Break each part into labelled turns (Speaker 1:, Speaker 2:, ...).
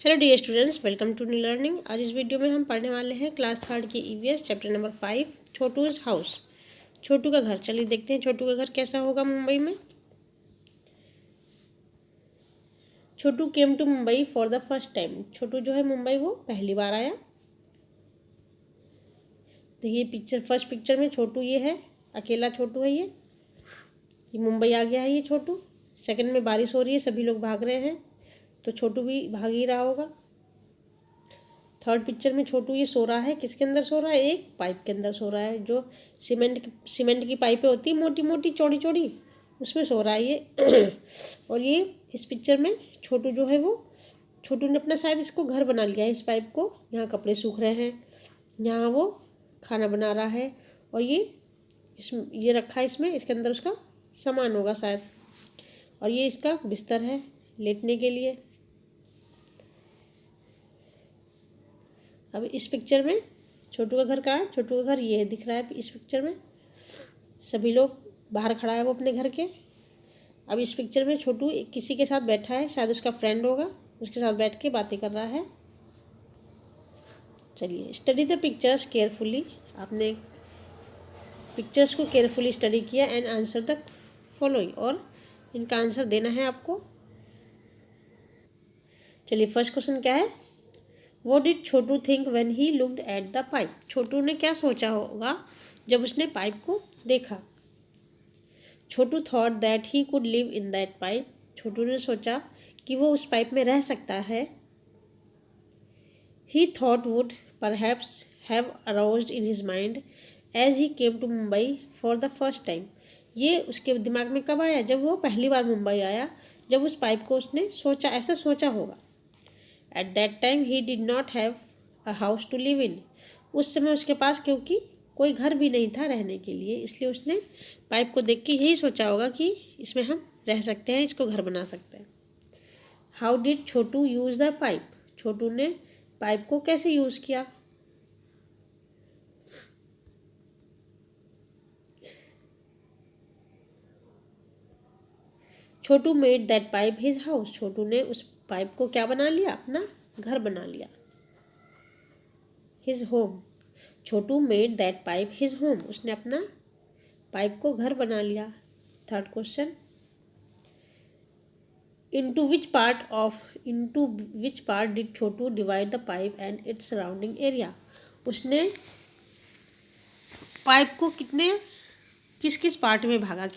Speaker 1: Hello dear students, welcome to new learning. आज इस video में हम पढ़ने वाले हैं क्लास 3 की ईवीएस चैप्टर नंबर 5 छोटूज हाउस, छोटू का घर। चलिए देखते हैं छोटू का घर कैसा होगा मुंबई में। Chhotu came to Mumbai for the first time. Chhotu जो है मुंबई वो पहली बार आया। देखिए पिक्चर, फर्स्ट पिक्चर में छोटू ये है, अकेला छोटू है ये मुंबई आ गया है ये छोटू। सेकंड में बारिश हो रही है, सभी लोग भाग रहे हैं तो छोटू भी भाग ही रहा होगा। थर्ड पिक्चर में छोटू ये सो रहा है। किसके अंदर सो रहा है? एक पाइप के अंदर सो रहा है, जो सीमेंट की पाइपें होती है, मोटी मोटी चौड़ी चौड़ी, उसमें सो रहा है ये। और ये इस पिक्चर में छोटू जो है वो, छोटू ने अपना शायद इसको घर बना लिया है, इस पाइप को। यहाँ कपड़े सूख रहे हैं, यहाँ वो खाना बना रहा है, और ये रखा है इसमें, इसके अंदर उसका सामान होगा शायद। और ये इसका बिस्तर है लेटने के लिए। अब इस पिक्चर में छोटू का घर कहाँ है? छोटू का घर ये है, दिख रहा है इस पिक्चर में। सभी लोग बाहर खड़ा है वो अपने घर के। अब इस पिक्चर में छोटू किसी के साथ बैठा है, शायद उसका फ्रेंड होगा, उसके साथ बैठ के बातें कर रहा है। चलिए, स्टडी द पिक्चर्स केयरफुली। आपने पिक्चर्स को केयरफुली स्टडी किया एंड आंसर द फॉलोइंग, और इनका आंसर देना है आपको। चलिए, फर्स्ट क्वेश्चन क्या है? What did Chhotu think when he looked at the pipe? छोटू ने क्या सोचा होगा जब उसने पाइप को देखा? छोटू thought that he could live in that pipe. छोटू ने सोचा कि वो उस पाइप में रह सकता है। He thought would perhaps have aroused in his mind as he came to Mumbai for the first time. ये उसके दिमाग में कब आया? जब वो पहली बार मुंबई आया, जब उस पाइप को उसने सोचा, ऐसा सोचा होगा। At that time he did not have a house to live in. उस समय उसके पास क्योंकि कोई घर भी नहीं था रहने के लिए, इसलिए उसने पाइप को देख के यही सोचा होगा कि इसमें हम रह सकते हैं, इसको घर बना सकते हैं। How did Chhotu use the pipe? छोटू ने पाइप को कैसे यूज किया? Chhotu made that pipe his house. Chhotu ने उस पाइप को क्या बना लिया? अपना घर बना लिया, his home. Chhotu made that pipe his home. उसने अपना पाइप को घर बना लिया। Third question, into which part did Chhotu divide the pipe and its surrounding area? उसने पाइप को किस किस पार्ट में भागा?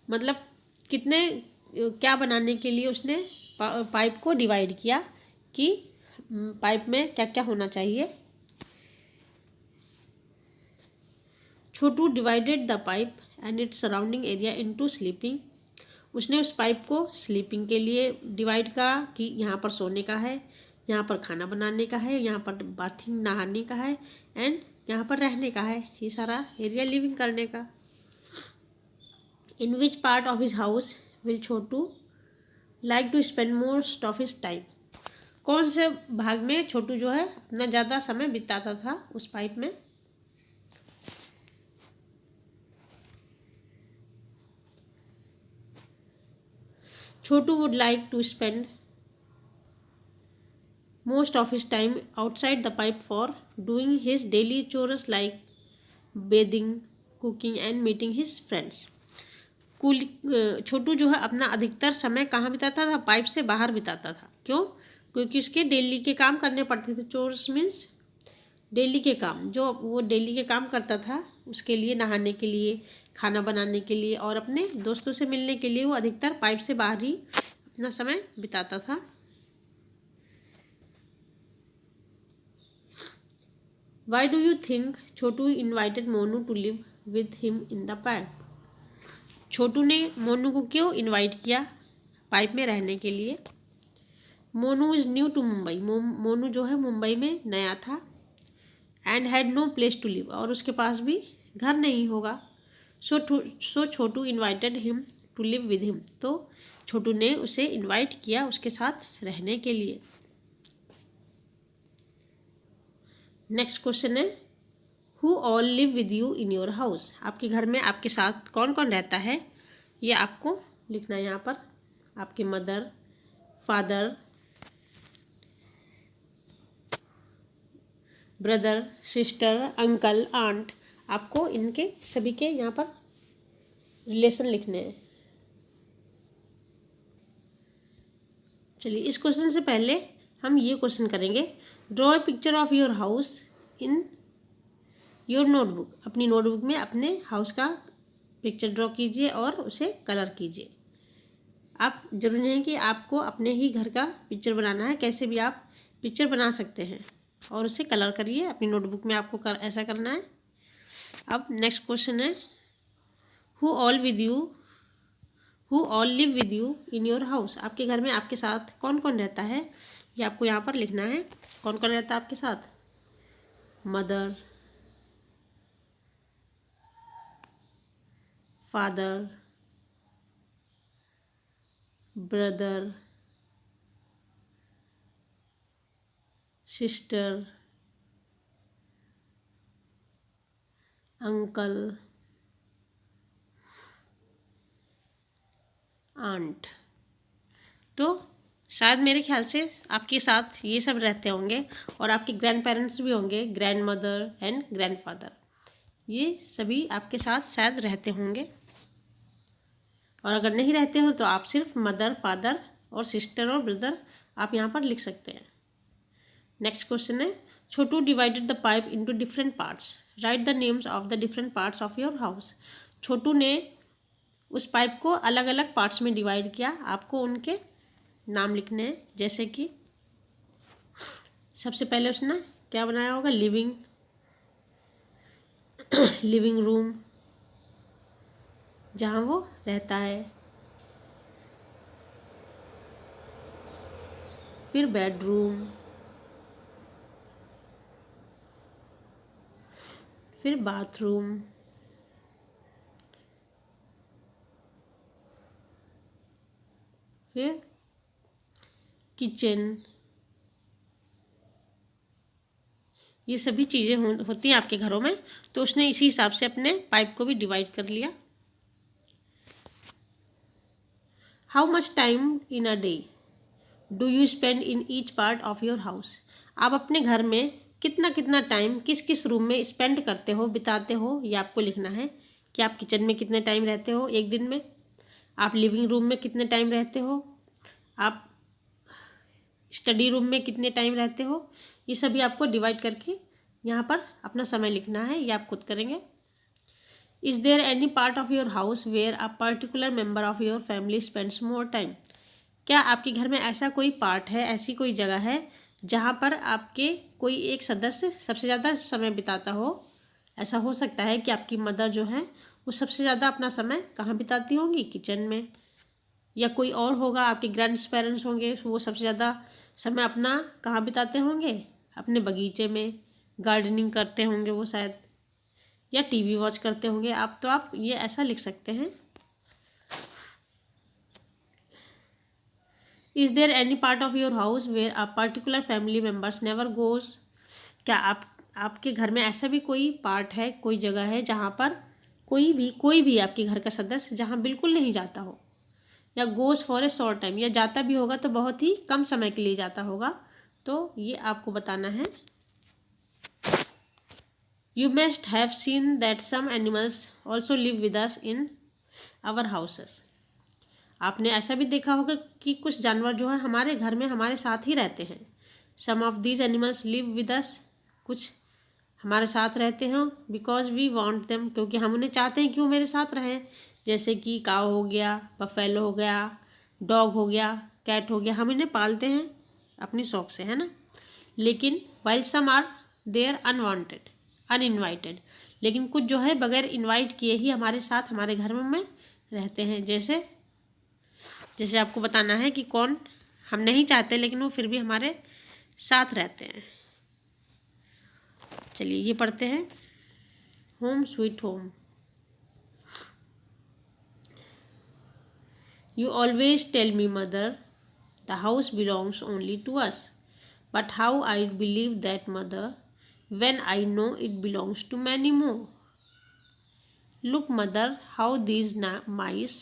Speaker 1: मतलब कितने क्या बनाने के लिए उसने पाइप को डिवाइड किया, कि पाइप में क्या क्या होना चाहिए। Chhotu divided the pipe and its surrounding area into sleeping. उसने उस पाइप को स्लीपिंग के लिए डिवाइड करा, कि यहाँ पर सोने का है, यहाँ पर खाना बनाने का है, यहाँ पर बाथिंग नहाने का है, एंड यहाँ पर रहने का है। ये सारा एरिया लिविंग करने का। In which part of his house will Chhotu like to spend most of his time? कौन से भाग में छोटू जो है अपना ज़्यादा समय बिताता था उस पाइप में? Chhotu would like to spend most of his time outside the pipe for doing his daily chores like bathing, cooking and meeting his friends. छोटू जो है अपना अधिकतर समय कहाँ बिताता था? पाइप से बाहर बिताता था। क्यों? क्योंकि उसके डेली के काम करने पड़ते थे। चोर्स मीन्स डेली के काम, जो वो डेली के काम करता था, उसके लिए नहाने के लिए, खाना बनाने के लिए और अपने दोस्तों से मिलने के लिए वो अधिकतर पाइप से बाहर ही अपना समय बिताता था। Why do you think Chhotu invited Monu to live with him in the pipe? छोटू ने मोनू को क्यों इनवाइट किया पाइप में रहने के लिए? Monu is new to Mumbai. Monu जो है मुंबई में नया था। And had no place to live, और उसके पास भी घर नहीं होगा। So Chhotu invited him to live with him. तो छोटू ने उसे इन्वाइट किया उसके साथ रहने के लिए। नेक्स्ट क्वेश्चन है, who all live with you in your house? आपके घर में आपके साथ कौन कौन रहता है? ये आपको लिखना है यहाँ पर। आपके mother, father, brother, sister, uncle, aunt, आपको इनके सभी के यहाँ पर रिलेशन लिखने हैं। चलिए, इस क्वेश्चन से पहले हम ये क्वेश्चन करेंगे। Draw a picture of your house in your notebook. अपनी नोटबुक में अपने हाउस का पिक्चर ड्रॉ कीजिए और उसे कलर कीजिए। आप जरूरी नहीं कि आपको अपने ही घर का पिक्चर बनाना है, कैसे भी आप पिक्चर बना सकते हैं और उसे कलर करिए। अपनी नोटबुक में आपको ऐसा करना है। अब नेक्स्ट क्वेश्चन है, who all live with you in your house. आपके घर में आपके साथ कौन कौन रहता है, ये आपको यहाँ पर लिखना है। कौन कौन रहता है आपके साथ? Mother, father, brother, sister, uncle, aunt. तो शायद मेरे ख्याल से आपके साथ ये सब रहते होंगे और आपके ग्रैंड पेरेंट्स भी होंगे, grand mother and grand father, ये सभी आपके साथ शायद रहते होंगे। और अगर नहीं रहते हो तो आप सिर्फ मदर, फादर और सिस्टर और ब्रदर आप यहाँ पर लिख सकते हैं। नेक्स्ट क्वेश्चन है, Chhotu divided the pipe into different parts, write the names of the different parts of your house. Chhotu ने उस पाइप को अलग अलग पार्ट्स में डिवाइड किया, आपको उनके नाम लिखने हैं। जैसे कि सबसे पहले उसने क्या बनाया होगा? लिविंग रूम, जहाँ वो रहता है। फिर बेडरूम, फिर बाथरूम, फिर किचन। ये सभी चीज़ें होती हैं आपके घरों में, तो उसने इसी हिसाब से अपने पाइप को भी डिवाइड कर लिया। How much time in a day do you spend in each part of your house. आप अपने घर में कितना कितना टाइम किस किस रूम में स्पेंड करते हो, बिताते हो, ये आपको लिखना है। कि आप किचन में कितने टाइम रहते हो एक दिन में, आप लिविंग रूम में कितने टाइम रहते हो, आप स्टडी रूम में कितने टाइम रहते हो। ये सभी आपको डिवाइड करके यहाँ पर अपना समय लिखना है, ये आप खुद करेंगे। Is there any part of your house where a particular member of your family spends more time. क्या आपके घर में ऐसा कोई पार्ट है, ऐसी कोई जगह है जहाँ पर आपके कोई एक सदस्य सबसे ज़्यादा समय बिताता हो। ऐसा हो सकता है कि आपकी मदर जो है वो सबसे ज़्यादा अपना समय कहाँ बिताती होंगी? किचन में। या कोई और होगा, आपके ग्रैंड पेरेंट्स होंगे, वो सबसे ज़्यादा समय अपना कहाँ बिताते होंगे? अपने बगीचे में गार्डनिंग करते होंगे वो शायद, या टीवी वॉच करते होंगे आप। तो आप ये ऐसा लिख सकते हैं। Is there any part of your house where a particular family members never goes. क्या आपके घर में ऐसा भी कोई पार्ट है, कोई जगह है जहाँ पर कोई भी आपके घर का सदस्य जहाँ बिल्कुल नहीं जाता हो, या goes for a short time, या जाता भी होगा तो बहुत ही कम समय के लिए जाता होगा। तो ये आपको बताना है। You must have seen that some animals also live with us in our houses. आपने ऐसा भी देखा होगा कि कुछ जानवर जो है हमारे घर में हमारे साथ ही रहते हैं। Some of these animals live with us, कुछ हमारे साथ रहते हैं बिकॉज वी वांट देम, क्योंकि हम उन्हें चाहते हैं कि वो मेरे साथ रहें। जैसे कि काऊ हो गया, बफेलो हो गया, डॉग हो गया, कैट हो गया, हम इन्हें पालते हैं अपनी शौक से, है ना। लेकिन while some are there unwanted uninvited, लेकिन कुछ जो है बगैर इनवाइट किए ही हमारे साथ हमारे घर में रहते हैं। जैसे आपको बताना है कि कौन हम नहीं चाहते लेकिन वो फिर भी हमारे साथ रहते हैं। चलिए ये पढ़ते हैं, home sweet home. You always tell me mother the house belongs only to us, but how I believe that mother when I know it belongs to many more. Look mother, how these mice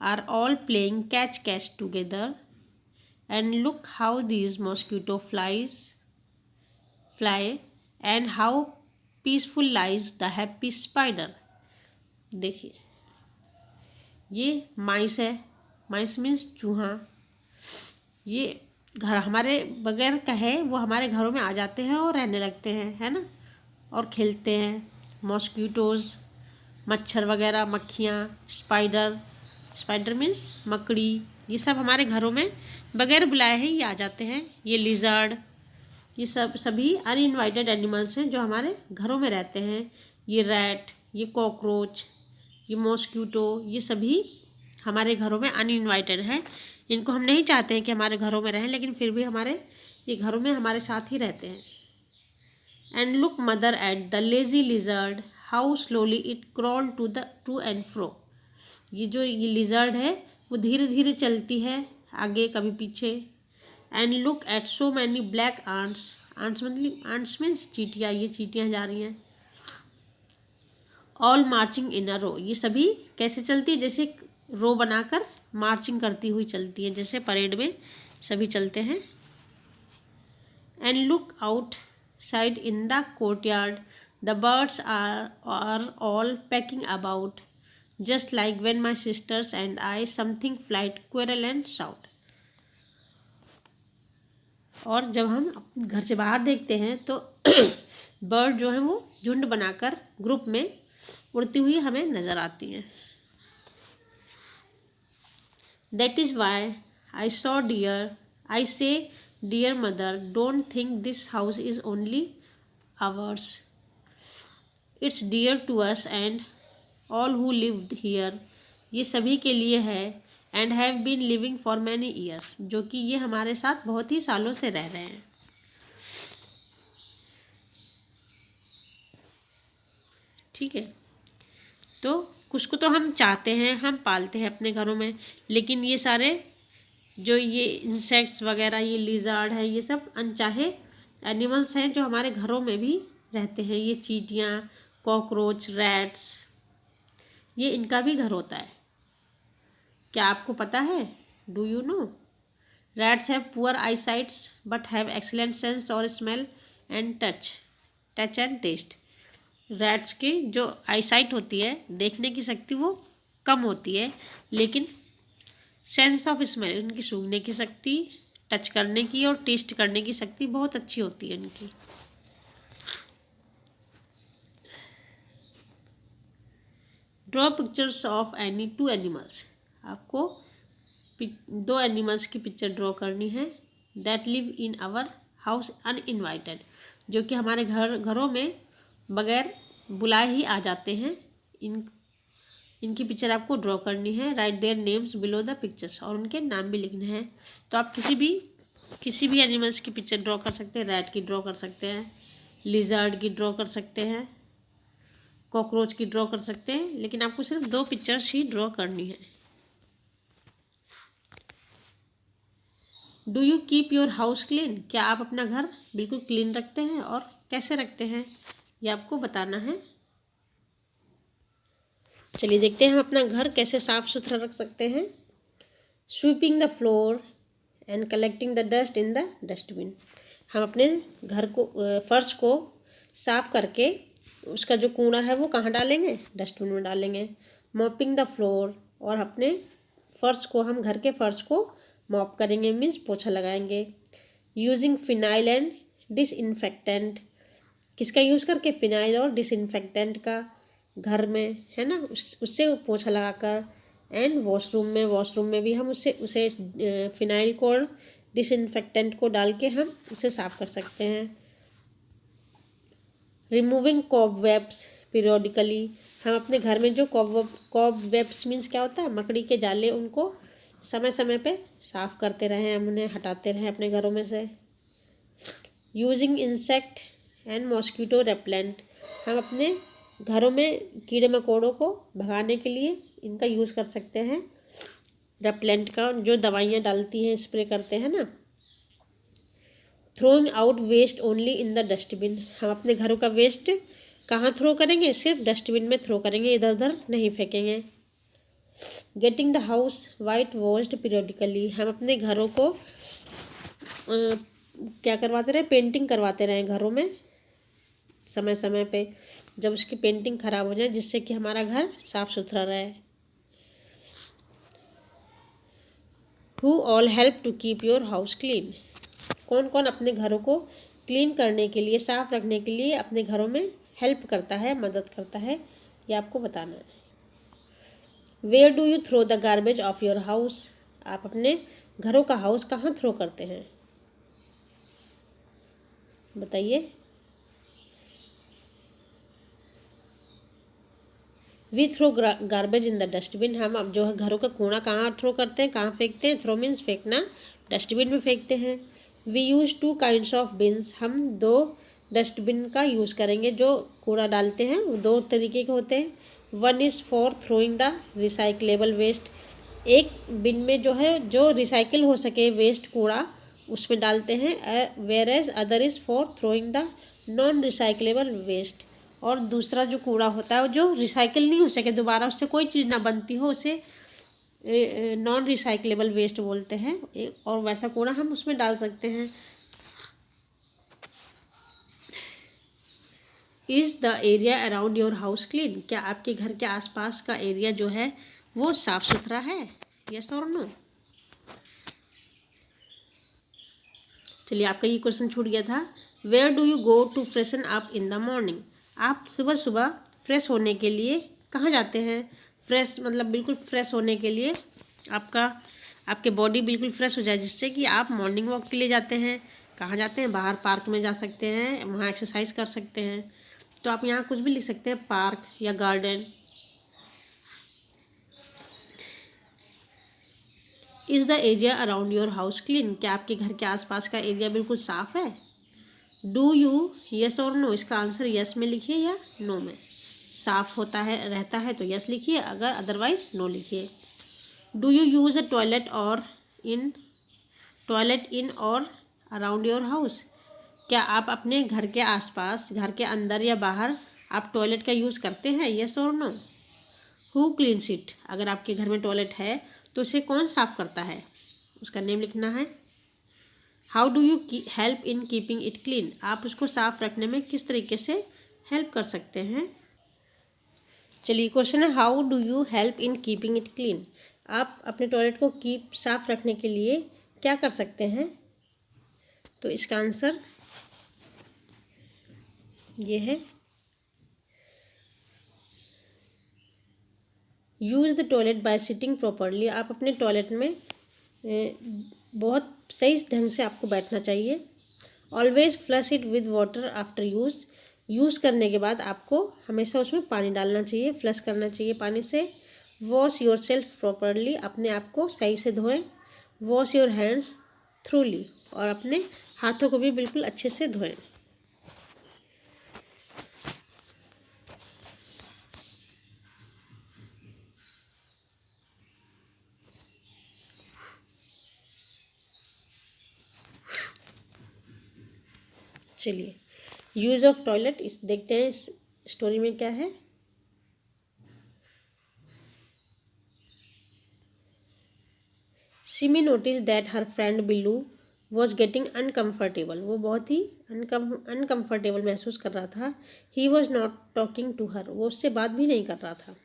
Speaker 1: are all playing catch together, and look how these mosquito flies fly and how peaceful lies the happy spider. देखिए ये माइस है, माइस means चूहा। ये घर हमारे बगैर कहे वो हमारे घरों में आ जाते हैं और रहने लगते हैं, है ना, और खेलते हैं। मॉस्किटोज़, मच्छर वगैरह, मक्खियाँ, स्पाइडर, स्पाइडर मीन्स मकड़ी, ये सब हमारे घरों में बगैर बुलाए ही ये आ जाते हैं। ये लिजर्ड, ये सब सभी अनइनवाइटेड एनिमल्स हैं जो हमारे घरों में रहते हैं। ये रैट, ये कॉकरोच, ये मॉस्किटो, ये सभी हमारे घरों में अनइनवाइटेड हैं। इनको हम नहीं चाहते हैं कि हमारे घरों में रहें, लेकिन फिर भी हमारे ये घरों में हमारे साथ ही रहते हैं। And look mother at the lazy lizard how slowly it crawl to and fro. ये जो ये लिजर्ड है वो धीरे धीरे चलती है, आगे कभी पीछे। And look at so many black ants, ants मतलब आंट्स मीन्स चींटियाँ, ये चींटियाँ जा रही हैं। ऑल मार्चिंग इन अ रो, ये सभी कैसे चलती है, जैसे रो बनाकर मार्चिंग करती हुई चलती है, जैसे परेड में सभी चलते हैं। And look outside in the courtyard the birds are all packing about just like when my sisters and I something flight quarrel and shout. और जब हम घर से बाहर देखते हैं तो बर्ड जो है वो झुंड बनाकर ग्रुप में उड़ती हुई हमें नज़र आती हैं। That is why I saw dear, I say dear mother, don't think this house is only ours, it's dear to us and all who lived here. ये सभी के लिए है and have been living for many years, जो कि ये हमारे साथ बहुत ही सालों से रह रहे हैं। ठीक है, तो कुछ को तो हम चाहते हैं, हम पालते हैं अपने घरों में, लेकिन ये सारे जो ये इंसेक्ट्स वगैरह, ये लिजर्ड है, ये सब अनचाहे एनिमल्स हैं जो हमारे घरों में भी रहते हैं। ये चींटियाँ, कॉकरोच, रैट्स, ये इनका भी घर होता है। क्या आपको पता है? Do you know? Rats have poor eye sights but have excellent sense और smell and touch and taste. Rats की जो आई साइट होती है, देखने की शक्ति वो कम होती है, लेकिन सेंस ऑफ स्मेल, उनकी सूंघने की शक्ति, टच करने की और टेस्ट करने की शक्ति बहुत अच्छी होती है इनकी। Draw pictures of any two animals, आपको दो एनिमल्स की पिक्चर ड्रॉ करनी है that live in our house uninvited, जो कि हमारे घरों में बगैर बुलाए ही आ जाते हैं। इनकी पिक्चर आपको ड्रॉ करनी है। Right their names below the pictures, और उनके नाम भी लिखने हैं। तो आप किसी भी एनिमल्स की पिक्चर ड्रॉ कर सकते हैं। रैट की ड्रॉ कर सकते हैं, लिजर्ड की ड्रॉ कर सकते हैं, कॉकरोच की ड्रॉ कर सकते हैं, लेकिन आपको सिर्फ दो पिक्चर्स ही ड्रॉ करनी है। Do you keep your house clean, क्या आप अपना घर बिल्कुल क्लीन रखते हैं और कैसे रखते हैं, ये आपको बताना है। चलिए देखते हैं हम अपना घर कैसे साफ सुथरा रख सकते हैं। Sweeping the floor and collecting the dust in the dustbin, हम अपने घर को फर्श को साफ करके उसका जो कूड़ा है वो कहाँ डालेंगे? डस्टबिन में डालेंगे। मॉपिंग द फ्लोर, और अपने फर्श को, हम घर के फर्श को मॉप करेंगे, मीन्स पोछा लगाएंगे। यूजिंग फिनाइल एंड डिसइंफेक्टेंट, किसका यूज़ करके? फिनाइल और डिसइंफेक्टेंट का, घर में, है ना, उससे पोछा लगाकर। एंड वॉशरूम में भी हम उसे फिनाइल को और डिसइंफेक्टेंट को डाल के हम उसे साफ कर सकते हैं। रिमूविंग कॉबवेब्स पीरियोडिकली, हम अपने घर में जो कॉबवेब्स मीन्स क्या होता है? मकड़ी के जाले, उनको समय समय पे साफ करते रहें, हम उन्हें हटाते रहें अपने घरों में से। Using insect and mosquito repellent, हम अपने घरों में कीड़े मकोड़ों को भगाने के लिए इनका यूज़ कर सकते हैं, रेपेलेंट का, जो दवाइयाँ डालती हैं, स्प्रे करते हैं ना। Throwing out waste only in the dustbin, हम अपने घरों का वेस्ट कहाँ थ्रो करेंगे? सिर्फ डस्टबिन में थ्रो करेंगे, इधर उधर नहीं फेंकेंगे। Getting the house white washed periodically, हम अपने घरों को क्या करवाते रहे, पेंटिंग करवाते रहे घरों में समय समय पे, जब उसकी पेंटिंग खराब हो जाए, जिससे कि हमारा घर साफ सुथरा रहे। Who all help to keep your house clean? कौन कौन अपने घरों को क्लीन करने के लिए, साफ रखने के लिए अपने घरों में हेल्प करता है, मदद करता है, ये आपको बताना है। Where do you throw the garbage of your house? आप अपने घरों का हाउस कहाँ थ्रो करते हैं, बताइए। We throw garbage in the dustbin. हम अब जो है घरों का कूड़ा कहाँ थ्रो करते हैं, कहाँ फेंकते हैं? थ्रो मीन्स फेंकना, डस्टबिन में फेंकते हैं। We use 2 kinds of bins. हम 2 डस्टबिन का यूज़ करेंगे, जो कूड़ा डालते हैं वो 2 तरीके के होते हैं। One is for throwing the recyclable waste. एक बिन में जो है जो रिसाइकिल हो सके वेस्ट कूड़ा उसमें डालते हैं, whereas other is for throwing the non recyclable waste. और दूसरा जो कूड़ा होता है जो रिसाइकिल नहीं हो सके, दोबारा उससे कोई चीज़ ना बनती हो, उसे नॉन रिसाइकलेबल वेस्ट बोलते हैं, और वैसा कूड़ा हम उसमें डाल सकते हैं। Is the area around your house clean? क्या आपके घर के आसपास का एरिया जो है वो साफ सुथरा है, यस और नो? चलिए, आपका ये क्वेश्चन छूट गया था। Where do you go to freshen up in the morning? आप सुबह सुबह फ्रेश होने के लिए कहाँ जाते हैं? फ्रेश मतलब बिल्कुल फ्रेश होने के लिए, आपके बॉडी बिल्कुल फ्रेश हो जाए, जिससे कि आप मॉर्निंग वॉक के लिए जाते हैं। कहाँ जाते हैं? बाहर पार्क में जा सकते हैं, वहाँ एक्सरसाइज कर सकते हैं। तो आप यहाँ कुछ भी लिख सकते हैं, पार्क या garden. Is the area around your house clean? क्या आपके घर के आसपास का एरिया बिल्कुल साफ है? डू यू, यस और नो? इसका आंसर यस में लिखिए या नो में। साफ होता है, रहता है तो यस लिखिए, अगर अदरवाइज नो लिखिए। Do you use a toilet in or around your house? क्या आप अपने घर के आसपास, घर के अंदर या बाहर आप टॉयलेट का यूज़ करते हैं, यस और नो? Who cleans it? अगर आपके घर में टॉयलेट है तो उसे कौन साफ करता है, उसका नेम लिखना है। How do you help in keeping it clean? आप उसको साफ रखने में किस तरीके से हेल्प कर सकते हैं? चलिए, क्वेश्चन है how do you help in keeping it clean? आप अपने टॉयलेट को साफ रखने के लिए क्या कर सकते हैं? तो इसका आंसर ये है, use the toilet bye sitting properly. आप अपने टॉयलेट में बहुत सही ढंग से आपको बैठना चाहिए। Always flush it with water after use करने के बाद आपको हमेशा उसमें पानी डालना चाहिए, फ्लश करना चाहिए पानी से। वॉश योर सेल्फ प्रॉपरली, अपने आप को सही से धोएं। वॉश योर हैंड्स थ्रूली, और अपने हाथों को भी बिल्कुल अच्छे से धोएं। चलिए, यूज़ ऑफ टॉयलेट इस देखते हैं इस स्टोरी में क्या है। Simi notice that her friend Billu was getting uncomfortable. वो बहुत ही अनकम्फर्टेबल महसूस कर रहा था। He was not talking to her, वो उससे बात भी नहीं कर रहा था।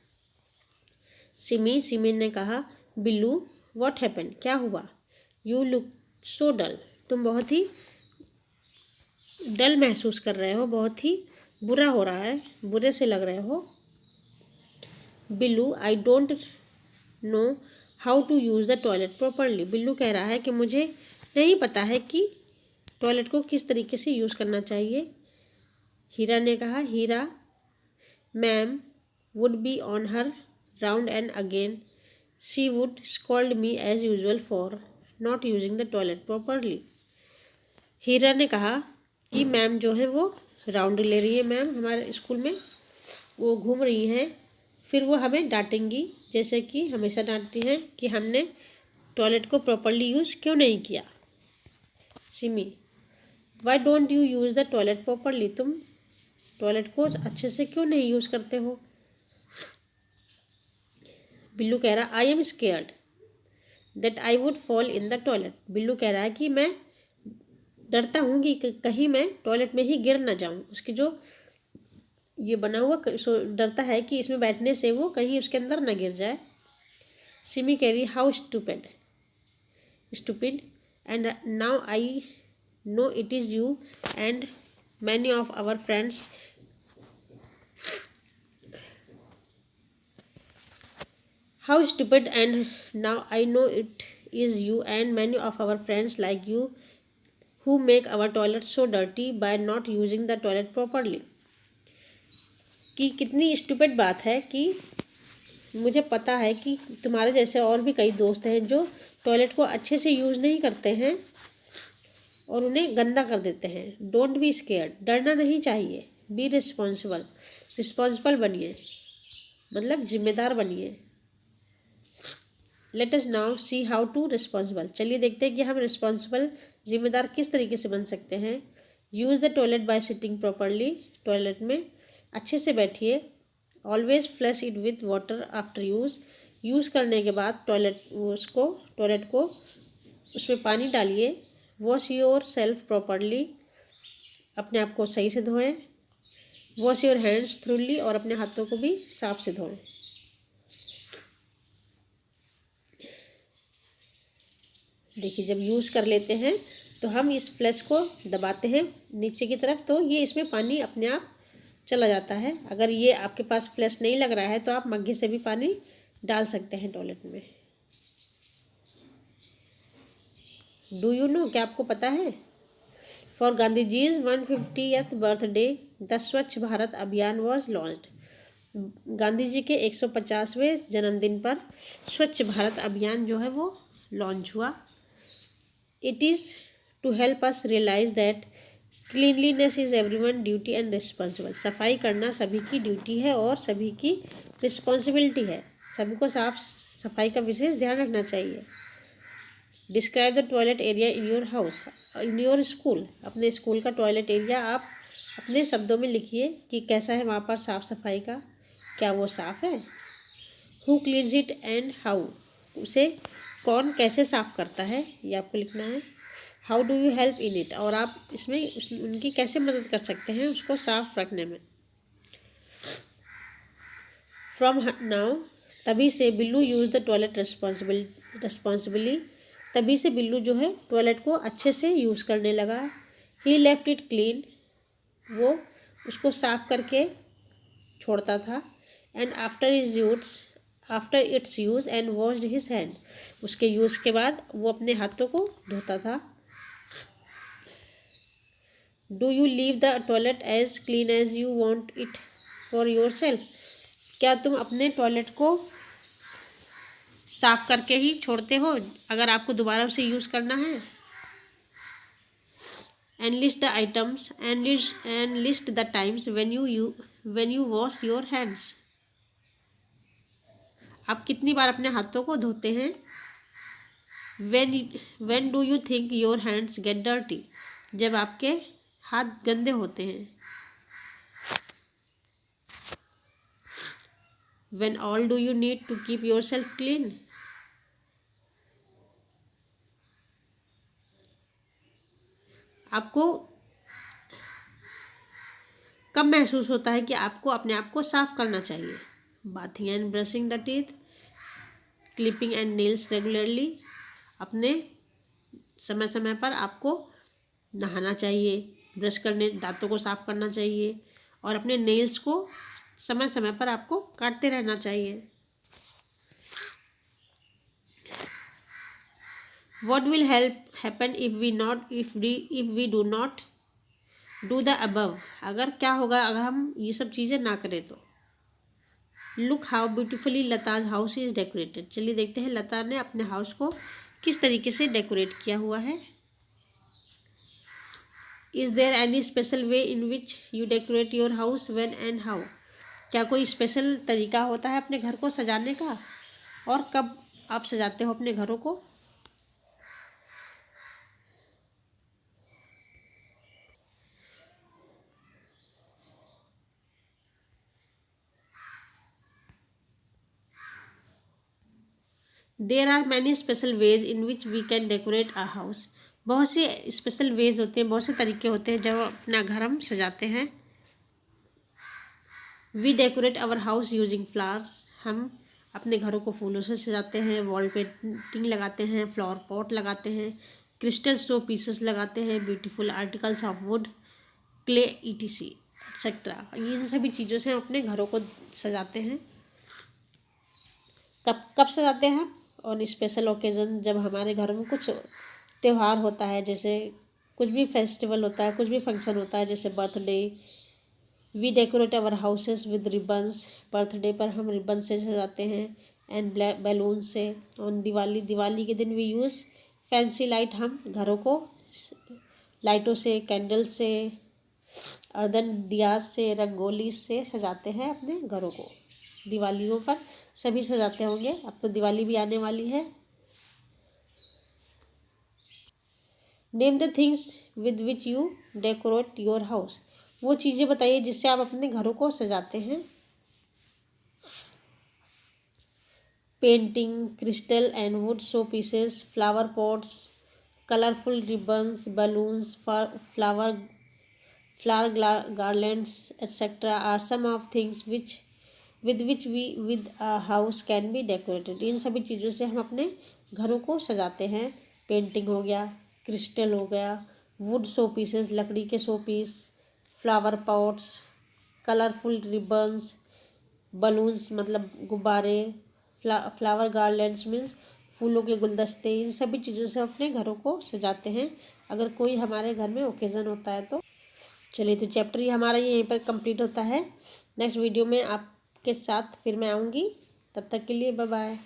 Speaker 1: सिमी ने कहा, बिल्लू व्हाट हैपेंड? क्या हुआ? यू लुक सो डल, तुम बहुत ही डल महसूस कर रहे हो, बहुत ही बुरा हो रहा है, बुरे से लग रहे हो। Billu, I don't know how to use the toilet properly. Billu कह रहा है कि मुझे नहीं पता है कि टॉयलेट को किस तरीके से यूज़ करना चाहिए। हीरा ने कहा, Hira ma'am would be on her round and again she would scold me as usual for not using the toilet properly. Hira ने कहा कि मैम जो है वो राउंड ले रही है, मैम हमारे स्कूल में वो घूम रही हैं, फिर वो हमें डांटेंगी, जैसे कि हमेशा डांटती हैं कि हमने टॉयलेट को प्रॉपरली यूज़ क्यों नहीं किया। Simi, why don't you use the toilet properly? तुम टॉयलेट को अच्छे से क्यों नहीं यूज़ करते हो? बिल्लू कह रहा, I am scared that I would fall in the toilet. Billu कह रहा है कि मैं डरता हूँ कि कहीं मैं टॉयलेट में ही गिर ना जाऊँ। उसकी जो ये बना हुआ डरता है कि इसमें बैठने से वो कहीं उसके अंदर ना गिर जाए। Simi carry how stupid stupid and now I know it is you and many of our friends How stupid, and now I know it is you and many of our friends like you who make our toilet so dirty by not using the toilet properly. कि कितनी stupid बात है कि मुझे पता है कि तुम्हारे जैसे और भी कई दोस्त हैं जो टॉयलेट को अच्छे से यूज़ नहीं करते हैं और उन्हें गंदा कर देते हैं। डोंट बी स्केयर्ड, डरना नहीं चाहिए। बी रिस्पॉन्सिबल, रिस्पॉन्सिबल बनिए, मतलब जिम्मेदार बनिए। Let us now see how to responsible, चलिए देखते हैं कि हम रिस्पॉन्सिबल जिम्मेदार किस तरीके से बन सकते हैं। Use the toilet bye sitting properly, toilet में अच्छे से बैठिए। Always flush it with water after use करने के बाद टॉयलेट को उसमें पानी डालिए। वॉश योर सेल्फ प्रॉपरली, अपने आप को सही से धोएं। वॉश योर हैंड्स थ्रूली, और अपने हाथों को भी साफ से धोएं। देखिए जब यूज़ कर लेते हैं तो हम इस फ्लैश को दबाते हैं नीचे की तरफ, तो ये इसमें पानी अपने आप चला जाता है। अगर ये आपके पास फ्लैश नहीं लग रहा है तो आप मग्गे से भी पानी डाल सकते हैं टॉयलेट में। डू यू नो, क्या आपको पता है? For Gandhi ji's 150th birthday the Swachh Bharat अभियान वॉज लॉन्च्ड। गांधी जी के 150वें जन्मदिन पर स्वच्छ भारत अभियान जो है वो लॉन्च हुआ। It is to help us realize that cleanliness is everyone's duty and responsible. सफाई करना सभी की ड्यूटी है और सभी की रिस्पॉन्सिबिलिटी है। सभी को साफ सफाई का विशेष ध्यान रखना चाहिए। Describe the toilet area in your house, in your school. अपने स्कूल का टॉयलेट एरिया आप अपने शब्दों में लिखिए कि कैसा है वहाँ पर साफ सफाई का, क्या वो साफ़ है। Who cleans it and how, उसे कौन कैसे साफ़ करता है, ये आपको लिखना है। How do you help in it, और आप इसमें उनकी कैसे मदद कर सकते हैं उसको साफ रखने में। फ्रॉम नाउ, तभी से Billu use the toilet responsibly, तभी से बिल्लू जो है टॉयलेट को अच्छे से यूज़ करने लगा। ही लेफ्ट इट क्लीन, वो उसको साफ करके छोड़ता था। And after its use and washed his hand, उसके यूज़ के बाद वो अपने हाथों को धोता था। Do you leave the toilet as clean as you want it for yourself, क्या तुम अपने टॉयलेट को साफ करके ही छोड़ते हो अगर आपको दोबारा उसे यूज़ करना है। And list the items and list the times when you wash your hands, आप कितनी बार अपने हाथों को धोते हैं। When do you think your hands get dirty, जब आपके हाथ गंदे होते हैं। When all do you need to keep yourself clean, आपको कब महसूस होता है कि आपको अपने आप को साफ करना चाहिए। Bathing and brushing the teeth, clipping and nails regularly, अपने समय समय पर आपको नहाना चाहिए, ब्रश करने, दांतों को साफ करना चाहिए, और अपने नेल्स को समय समय पर आपको काटते रहना चाहिए। What will happen if we do not do the above, अगर क्या होगा अगर हम ये सब चीज़ें ना करें तो। Look how beautifully Lata's house is decorated, चलिए देखते हैं लता ने अपने हाउस को किस तरीके से डेकोरेट किया हुआ है। Is there any special way in which you decorate your house when and how, क्या कोई स्पेशल तरीका होता है अपने घर को सजाने का, और कब आप सजाते हो अपने घरों को। There are many special ways in which we can decorate a house. बहुत से स्पेशल वेज होते हैं, बहुत से तरीके होते हैं जब अपना घर हम सजाते हैं। We decorate our house using flowers. हम अपने घरों को फूलों से सजाते हैं, वॉल पेंटिंग लगाते हैं, फ्लावर पॉट लगाते हैं, क्रिस्टल शो पीसेस लगाते हैं, beautiful articles of would, clay etc etcetera. ये सभी चीज़ों से हम अपने घरों को सजाते हैं। कब कब सजाते हैं? ऑन स्पेशल ओकेज़न, जब हमारे घरों में कुछ त्यौहार होता है, जैसे कुछ भी फेस्टिवल होता है, कुछ भी फंक्शन होता है, जैसे birthday. We decorate our houses with ribbons. Birthday पर हम रिबन से सजाते हैं एंड बैलून से। ऑन दिवाली, दिवाली के दिन वी यूज़ फैंसी लाइट। हम घरों को लाइटों से, कैंडल से, अर्धन दिया से, रंगोली से सजाते हैं अपने घरों को। दिवालियों पर सभी सजाते होंगे, अब तो दिवाली भी आने वाली है। Name the things with which you decorate your house. वो चीज़ें बताइए जिससे आप अपने घरों को सजाते हैं। Painting, crystal and would show pieces, flower pots, colourful ribbons, balloons, flower garlands, etc. are some of things with which we with a house can be decorated। इन सभी चीज़ों से हम अपने घरों को सजाते हैं। पेंटिंग हो गया, क्रिस्टल हो गया, वुड शो पीसेस, लकड़ी के show piece, flower pots, colourful ribbons, balloons मतलब गुब्बारे, फ्लावर गार्लैंड्स मीन्स फूलों के गुलदस्ते। इन सभी चीज़ों से अपने घरों को सजाते हैं अगर कोई हमारे घर में ओकेज़न होता है तो। चलिए, तो चैप्टर ये हमारा यहीं पर कंप्लीट होता है। नेक्स्ट वीडियो में आपके साथ फिर मैं आऊँगी, तब तक के लिए बाय बाय।